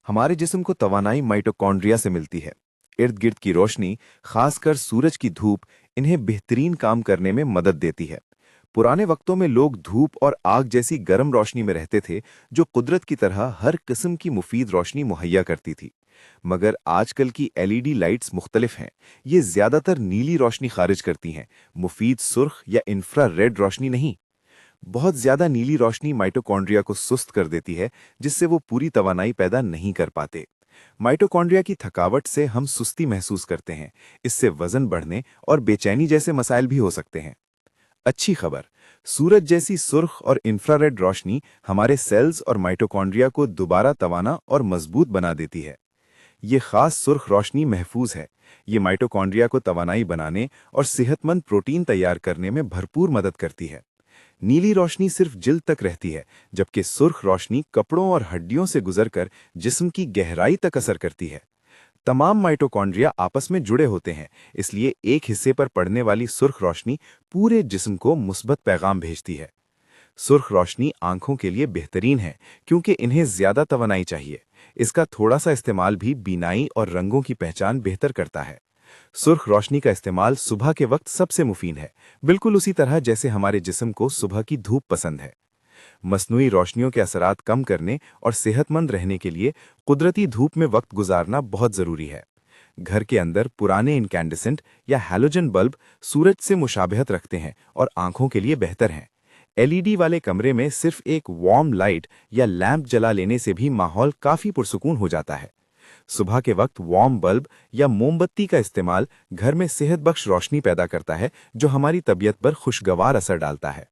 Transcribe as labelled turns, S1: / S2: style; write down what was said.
S1: हमारे जिस्म को तवानाई माइटोकॉन्ड्रिया से मिलती है। इर्द गिर्द की रोशनी, खासकर सूरज की धूप, इन्हें बेहतरीन काम करने में मदद देती है। पुराने वक्तों में लोग धूप और आग जैसी गर्म रोशनी में रहते थे, जो कुदरत की तरह हर किस्म की मुफीद रोशनी मुहैया करती थी। मगर आजकल की एलईडी लाइट्स मुख्तलिफ हैं। ये ज्यादातर नीली रोशनी खारिज करती हैं, मुफीद सुर्ख या इंफ्रा रेड रोशनी नहीं। बहुत ज्यादा नीली रोशनी माइटोकॉन्ड्रिया को सुस्त कर देती है, जिससे वो पूरी तवानाई पैदा नहीं कर पाते। माइटोकॉन्ड्रिया की थकावट से हम सुस्ती महसूस करते हैं। इससे वजन बढ़ने और बेचैनी जैसे मसाइल भी हो सकते हैं। अच्छी खबर, सूरज जैसी सुर्ख और इंफ्रारेड रोशनी हमारे सेल्स और माइटोकॉन्ड्रिया को दोबारा तवाना और मजबूत बना देती है। ये खास सुर्ख रोशनी महफूज है। ये माइटोकॉन्ड्रिया को तवानाई बनाने और सेहतमंद प्रोटीन तैयार करने में भरपूर मदद करती है। नीली रोशनी सिर्फ जिल्द तक रहती है, जबकि सुर्ख रोशनी कपड़ों और हड्डियों से गुजरकर जिस्म की गहराई तक असर करती है। तमाम माइटोकॉन्ड्रिया आपस में जुड़े होते हैं, इसलिए एक हिस्से पर पड़ने वाली सुर्ख रोशनी पूरे जिस्म को मुस्बत पैगाम भेजती है। सुर्ख रोशनी आंखों के लिए बेहतरीन है, क्योंकि इन्हें ज्यादा तवानाई चाहिए। इसका थोड़ा सा इस्तेमाल भी बीनाई और रंगों की पहचान बेहतर करता है। सुर्ख रोशनी का इस्तेमाल सुबह के वक्त सबसे मुफीद है, बिल्कुल उसी तरह जैसे हमारे जिस्म को सुबह की धूप पसंद है। मसनूई रोशनियों के असरात कम करने और सेहतमंद रहने के लिए कुदरती धूप में वक्त गुजारना बहुत जरूरी है। घर के अंदर पुराने इनकैंडेसेंट या हैलोजन बल्ब सूरज से मुशाबहत रखते हैं और आंखों के लिए बेहतर हैं। एलईडी वाले कमरे में सिर्फ एक वार्म लाइट या लैंप जला लेने से भी माहौल काफी पुरसुकून हो जाता है। सुबह के वक्त वार्म बल्ब या मोमबत्ती का इस्तेमाल घर में सेहत बख्श रोशनी पैदा करता है, जो हमारी तबीयत पर खुशगवार असर डालता है।